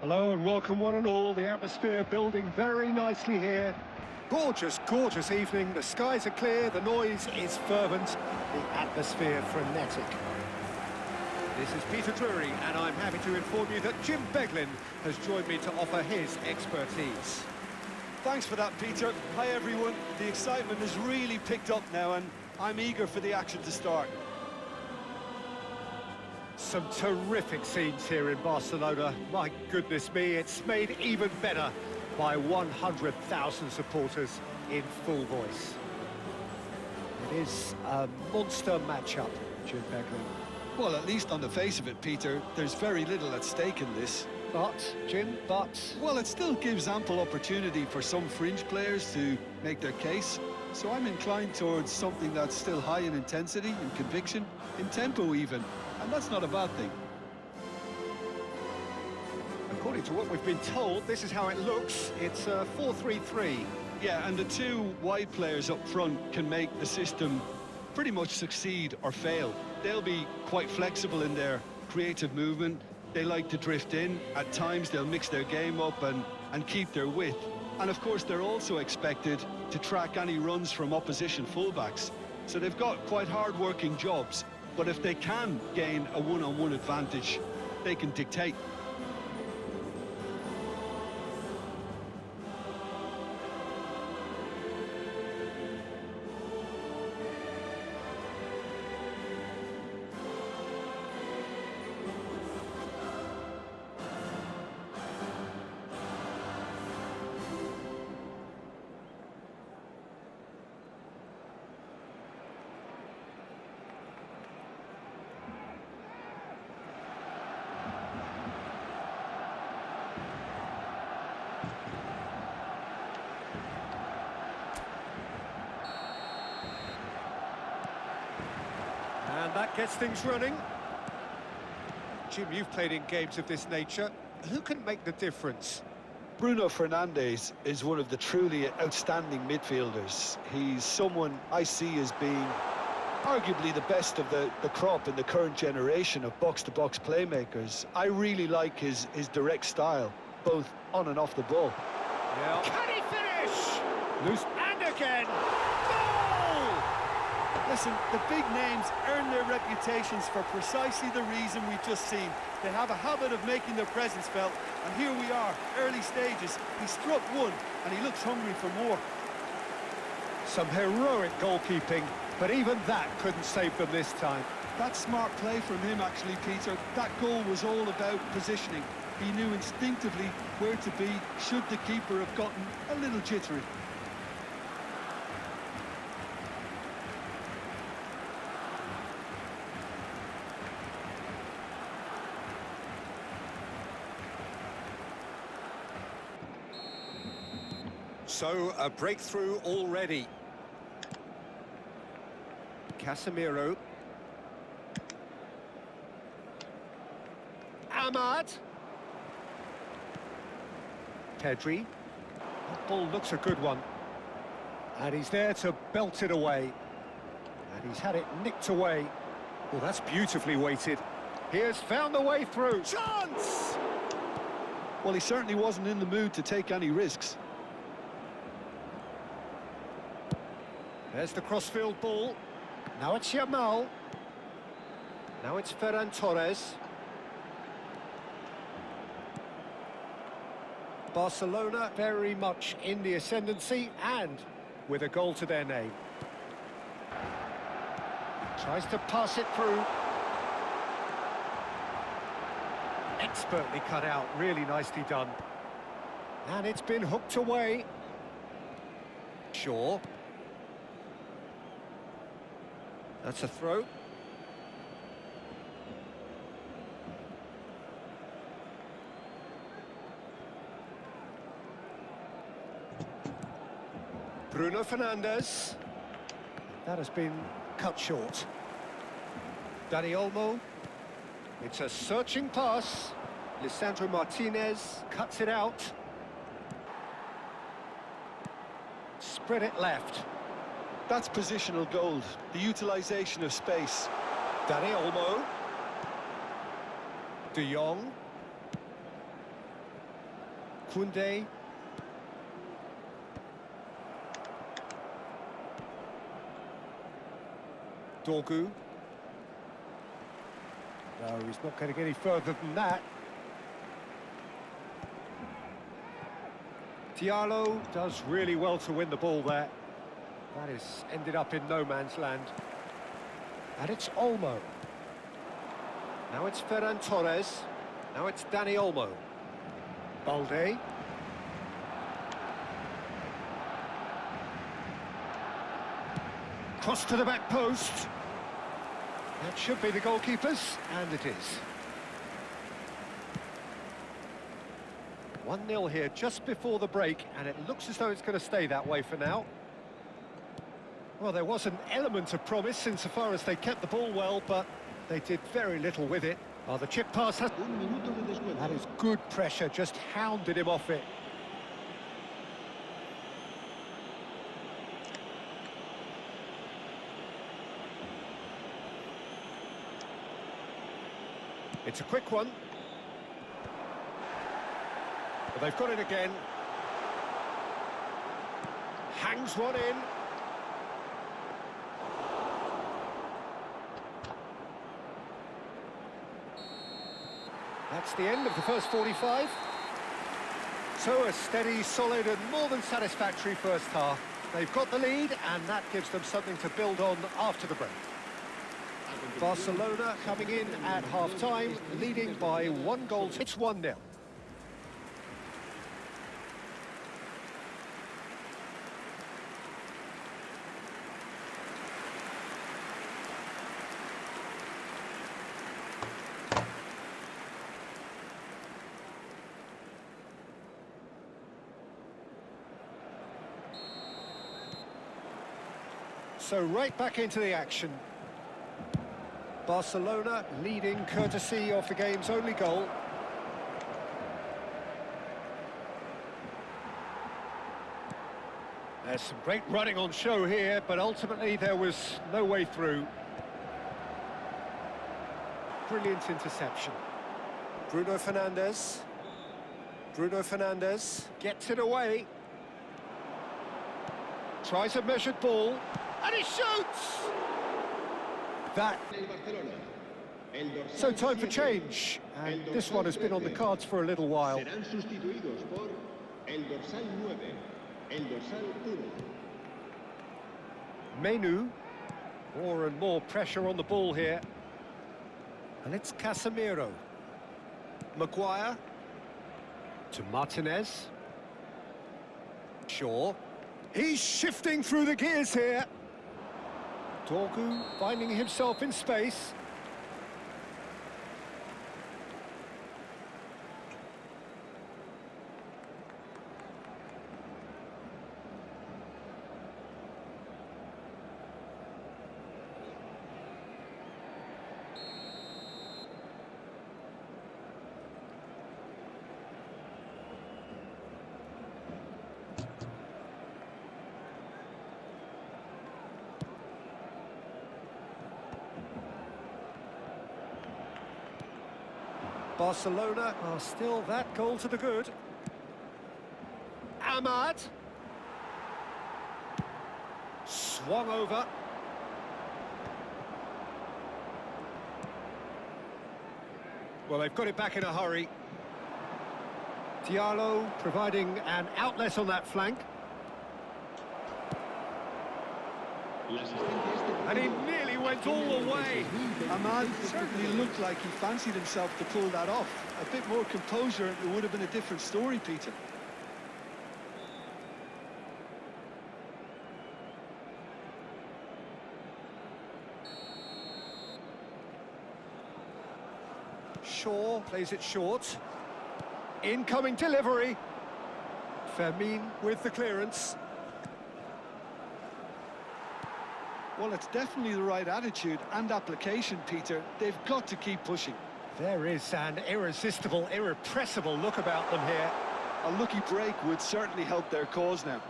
Hello and welcome one and all. The atmosphere building very nicely here. Gorgeous, gorgeous evening. The skies are clear, the noise is fervent, the atmosphere frenetic. This is Peter Drury and I'm happy to inform you that Jim Beglin has joined me to offer his expertise. Thanks for that, Peter. Hi everyone. The excitement has really picked up now and I'm eager for the action to start. Some terrific scenes here in Barcelona. My goodness me, it's made even better by 100,000 supporters in full voice. It is a monster matchup, Jim Beglin. Well, at least on the face of it, Peter, there's very little at stake in this. But, Jim, Well, it still gives ample opportunity for some fringe players to make their case. So I'm inclined towards something that's still high in intensity, in conviction, in tempo even. And that's not a bad thing. According to what we've been told, this is how it looks. It's a 4-3-3. Yeah, and the two wide players up front can make the system pretty much succeed or fail. They'll be quite flexible in their creative movement. They like to drift in. At times, they'll mix their game up and keep their width. And of course, they're also expected to track any runs from opposition fullbacks. So they've got quite hard-working jobs. But if they can gain a one-on-one advantage, they can dictate. And that gets things running. Jim, you've played in games of this nature. Who can make the difference? Bruno Fernandes is one of the truly outstanding midfielders. He's someone I see as being arguably the best of the crop in the current generation of box-to-box playmakers. I really like his direct style, both on and off the ball. Yeah. Can he finish? Loose and again. Goal! Listen, the big names earn their reputations for precisely the reason we've just seen. They have a habit of making their presence felt, and here we are, early stages. He struck one, and he looks hungry for more. Some heroic goalkeeping, but even that couldn't save them this time. That's smart play from him, actually, Peter. That goal was all about positioning. He knew instinctively where to be should the keeper have gotten a little jittery. So, a breakthrough already. Casemiro. Ahmad. Pedri. That ball looks a good one. And he's there to belt it away. And he's had it nicked away. Well, that's beautifully weighted. He has found the way through. Chance! Well, he certainly wasn't in the mood to take any risks. There's the crossfield ball. Now it's Yamal. Now it's Ferran Torres. Barcelona very much in the ascendancy and with a goal to their name. Tries to pass it through. Expertly cut out, really nicely done. And it's been hooked away. Shaw. That's a throw. Bruno Fernandes. That has been cut short. Dani Olmo. It's a searching pass. Lisandro Martinez cuts it out. Spread it left. That's positional gold, the utilisation of space. Dani Olmo. De Jong. Koundé. Dorgu. No, he's not going to get any further than that. Diallo does really well to win the ball there. That is ended up in no man's land. And it's Olmo. Now it's Ferran Torres. Now it's Dani Olmo. Balde. Cross to the back post. That should be the goalkeeper's, and it is. 1-0 here just before the break, and it looks as though it's going to stay that way for now. Well, there was an element of promise insofar as they kept the ball well, but they did very little with it. Oh, the chip pass has... That is good pressure, just hounded him off it. It's a quick one. But they've got it again. Hangs one in. That's the end of the first 45. So a steady, solid and more than satisfactory first half. They've got the lead and that gives them something to build on after the break. Barcelona coming in at half-time, leading by 1 goal. It's 1-0. So right back into the action. Barcelona leading courtesy of the game's only goal. There's some great running on show here, but ultimately there was no way through. Brilliant interception. Bruno Fernandes. Bruno Fernandes gets it away. Tries a measured ball, and he shoots! That. So time for change, and this one has been on the cards for a little while. Menu, more and more pressure on the ball here. And it's Casemiro. Maguire. To Martinez. Shaw. He's shifting through the gears here. Dorgu finding himself in space. Barcelona are still that goal to the good. Ahmad. Swung over. Well, they've got it back in a hurry. Diallo providing an outlet on that flank. And he nearly went all the way. Ahmad certainly looked like he fancied himself to pull that off. A bit more composure, it would have been a different story, Peter. Shaw plays it short. Incoming delivery. Fermin with the clearance. Well, it's definitely the right attitude and application, Peter. They've got to keep pushing. There is an irresistible, irrepressible look about them here. A lucky break would certainly help their cause now.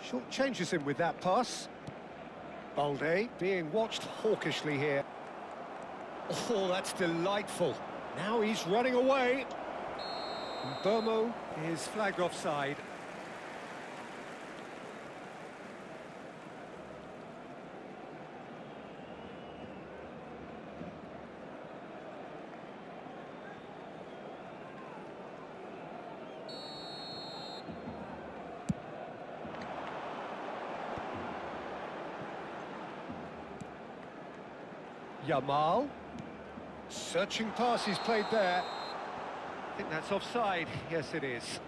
Short changes him with that pass. Balde being watched hawkishly here. Oh, that's delightful. Now he's running away. Burmo is flagged offside. Yamal. Searching pass he's played there. I think that's offside. Yes, it is.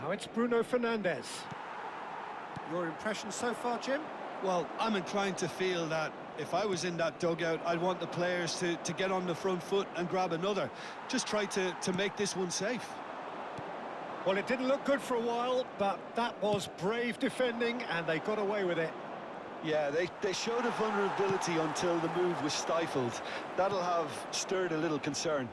Now it's Bruno Fernandes. Your impression so far, Jim? Well, I'm inclined to feel that if I was in that dugout, I'd want the players to get on the front foot and grab another. Just try to make this one safe. Well, it didn't look good for a while, but that was brave defending, and they got away with it. Yeah, they showed a vulnerability until the move was stifled. That'll have stirred a little concern.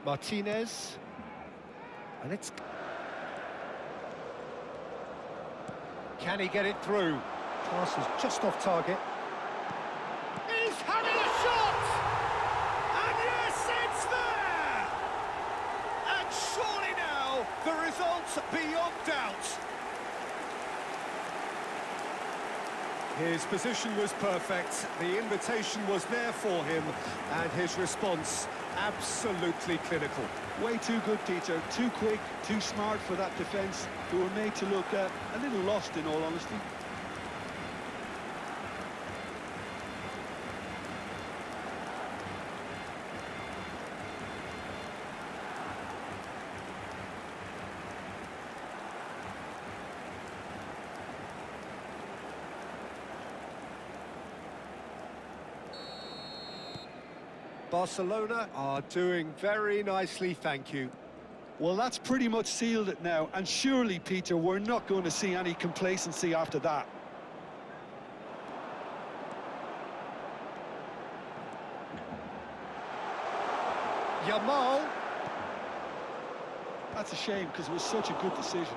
Martinez. And it's... Can he get it through? Pass is just off target. He's having a shot! And yes, it's there! And surely now, the result's beyond doubt. His position was perfect, the invitation was there for him, and his response absolutely clinical. Way too good, Peter. Too quick, too smart for that defence. They were made to look a little lost, in all honesty. Barcelona are doing very nicely, thank you. Well, that's pretty much sealed it now, and surely, Peter, we're not going to see any complacency after that. Yamal. That's a shame, because it was such a good decision.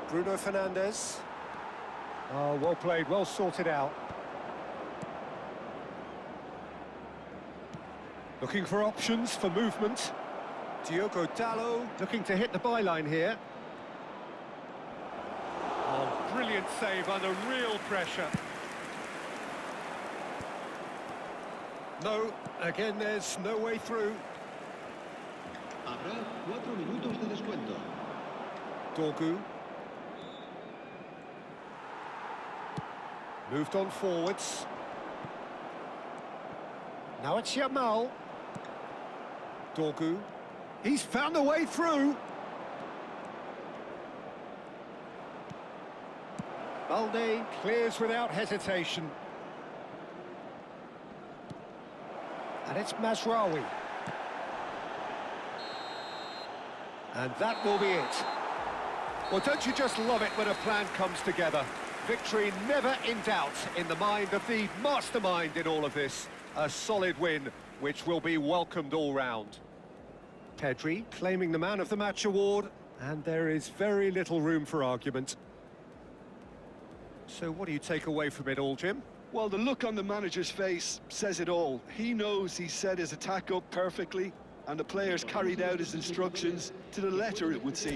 Bruno Fernandes. Oh, well played, well sorted out. Looking for options for movement. Diogo Dalot looking to hit the byline here. Oh, brilliant save under real pressure. No, again there's no way through. Habrá 4 minutos de descuento. Dorgu. Moved on forwards. Now it's Yamal. Dorgu. He's found a way through. Balde clears without hesitation. And it's Mazraoui. And that will be it. Well, don't you just love it when a plan comes together? Victory never in doubt in the mind of the mastermind in all of this. A solid win, which will be welcomed all round. Pedri claiming the Man of the Match award, and there is very little room for argument. So what do you take away from it all, Jim? Well, the look on the manager's face says it all. He knows he set his attack up perfectly, and the players carried out his instructions to the letter, it would seem.